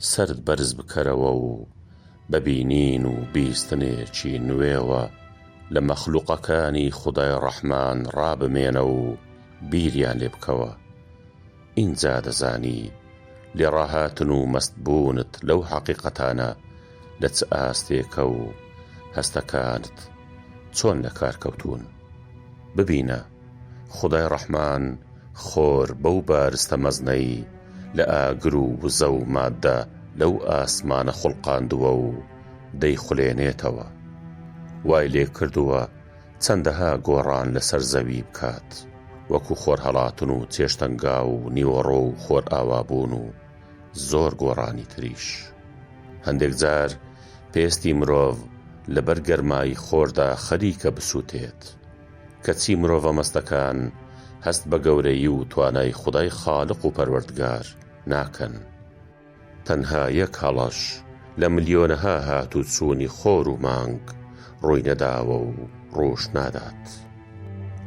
سرد بەرز بکەرەوە و ببینین و بیستنێکی نوێوە لە مەخلوقەکانی خودای ڕەحمان ڕابمێنە و بیریان لێ بکەوە. ئینجا دەزانی لێڕاهاتن و مەستبوونت لەو حەقیقەتانە لە چ ئاستێکە و هەستەکانت چۆن لە کار کەوتوون. ببینە خودای ڕەحمان خۆر بەو بارستە مەزنەی لە ئاگر و وزە و ماددە لەو ئاسمانە خوڵقاندووە و دەیخولێنێتەوە. وای لێ کردووە چەندەها گۆڕان لەسەر زەوی بکات، وەکو خۆر هەڵاتن و چێشتەنگا و نیوەڕۆ و خۆر ئاوابوون و زۆر گۆڕانی تریش. هەندێک جار پێستی مرۆڤ لەبەر گەرمای خۆردا خەریکە بسووتێت، کەچی مرۆڤە مەستەکان هەست بە گەورەی و توانای خودای خالق و پەروەردگار ناکەن. تەنها یەک هەڵەش لە ملیۆنەها هاتوو چوونی خۆر و مانگ ڕووی نەداوە و ڕۆژ نادات.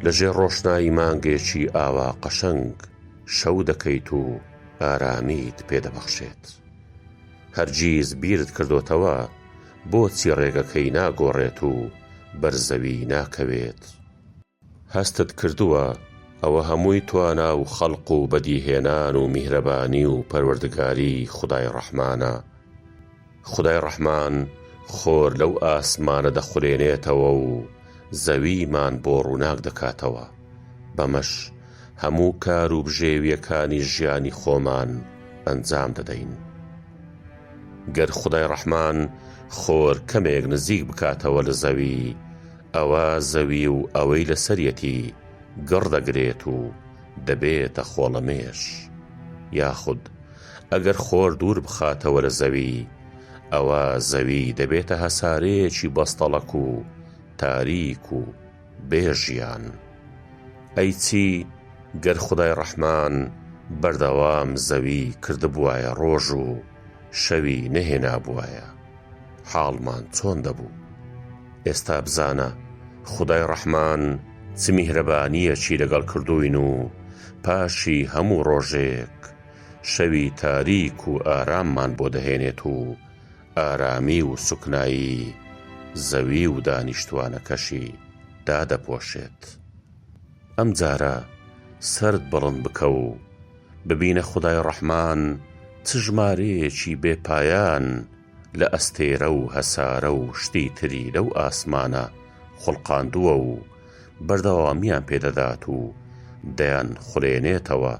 لەژێر ڕۆشنایی مانگێکی ئاوا قەشەنگ شەو دەکەیت و ئارامیت پێدەبەخشێت. هەرگیز بیرت کردوتەوە بۆچی ڕێگەکەی ناگۆڕێت و بەرزەوی ناکەوێت؟ هەستت کردووە ئەوە هەمووی توانا و خەڵق و بەدیهێنان و میهرەبانی و پەروەردگاری خودای ڕەحمانە. خودای ڕەحمان خۆر لەو ئاسمانە دەخولێنێتەوە و زەویمان بۆ ڕووناک دەکاتەوە. بەمەش هەموو کار و بژێویەکانی ژیانی خۆمان ئەنجام دەدەین. گەر خودای ڕەحمان خۆر کەمێک نزیک بکاتەوە لە زەوی، ئەوە زەوی و ئەوەی لەسەرەتی گڕدەگرێت و دەبێتە خۆڵەمێش. یاخود ئەگەر خۆر دوور بخاتەوە لە زەوی، ئەوە زەوی دەبێتە هەسارەیەکی بەستەڵەک و تاریک و بێژیان. ئەی چی گەر خودای ڕەحمان بەردەوام زەوی کردبوایە ڕۆژ و شەوی نەهێنابوایە، حاڵمان چۆن دەبوو؟ ئێستا بزانە خودای ڕەحمان چ میهرەبانیەکی لەگەڵ کردوین و پاشی هەموو ڕۆژێک شەوی تاریک و ئاراممان بۆ دەهێنێت و ئارامی و سوکنایی زەوی و دانیشتوانەکەشی دادەپۆشێت. ئەم جارە سرد بڵند بکە و ببینە خودای ڕەحمان چ ژمارەیەکی بێپایان لە ئەستێرە و هەسارە و شتی تری لەو ئاسمانە خوڵقاندووە و بەردەوامیان پێدەدات و دەیان خوڵێنێتەوە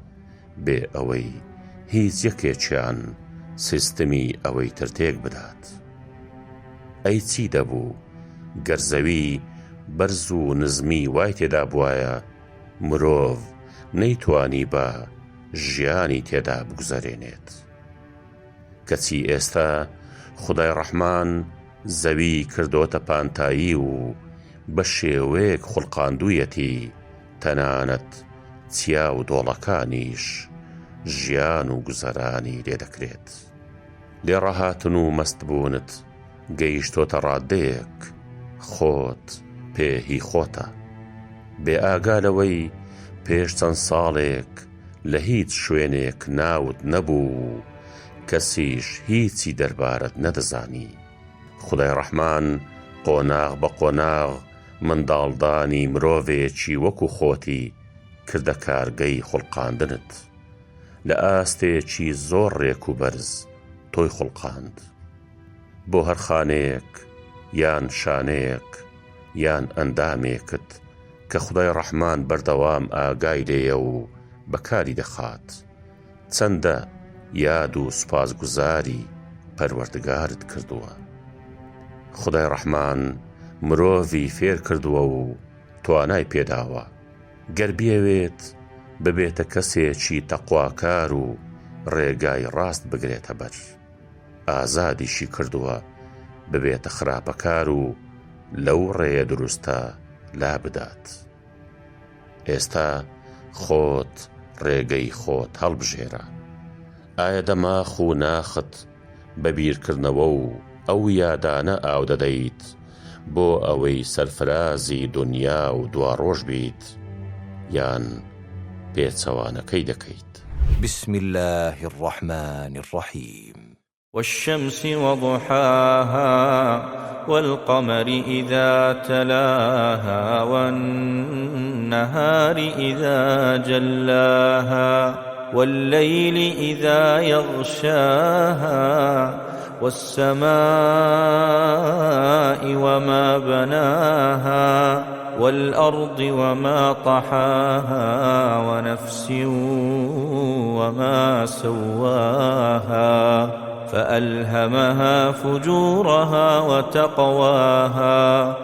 بێ ئەوەی هیچ یەکێکیان سیستمی ئەوەی تر تێک بدات. ئەی چی دەبوو گەر زەوی بەرز و نزمی وای تێدا بوایە مرۆڤ نەیتوانی بە ژیانی تێدا بگوزەرێنێت. کەچی ئێستا خودای ڕەحمان زەوی کردۆتە پانتایی و بە شێوەیەک خوڵقاندوویەتی تەنانەت چیا و دۆڵەکانیش ژیان و گوزەرانی لێ دەکرێت. لێڕەهاتن و مەستبوونت گەیشتۆتە ڕادەیەک خۆت پێهی خۆتە، بێ ئاگالەوەی پێش چەند ساڵێک لە هیچ شوێنێک ناوت نەبوو، کەسیش هیچی دەربارەت نەدەزانی. خودای ڕەحمان قۆناغ بە قۆناغ منداڵدانی مرۆڤێکی وەکو خۆتی کردە کارگەی خوڵقاندنت. لە ئاستێکی زۆر ڕێک و بەرز تۆی خوڵقاند، بۆ هەر خانەیەک یان شانەیەک یان ئەندامێکت کە خودای ڕەحمان بەردەوام ئاگای لێیە و بەکاری دەخات. چەندە یاد و سوپاسگوزاری پەروەردگارت کردووە. خودای ڕەحمان مرۆڤی فێر کردووە و توانای پێداوە گەر بیەوێت ببێتە کەسێکی تەقواکار و ڕێگای ڕاست بگرێتە بەر. ئازادیشی کردووە ببێتە خراپەکار و لەو ڕێیە دروستە لا بدات. ئێستا خۆت ڕێگەی خۆت هەڵبژێرە. ئایا دەماخ و ناخت بە بیرکردنەوە و ئەو یادانە ئاو دەدەیت بۆ ئەوەی سەرفرازی دنیا و دواڕۆژ بیت، یان پێچەوانەکەی دەکەیت؟ بسم الله الرحمن الرحیم. والشمس وضحاها والقمر إذا تلاها والنهار إذا جلاها والليل إذا يغشاها والسماء وما بناها والأرض وما طحاها ونفس وما سواها فألهمها فجورها وتقواها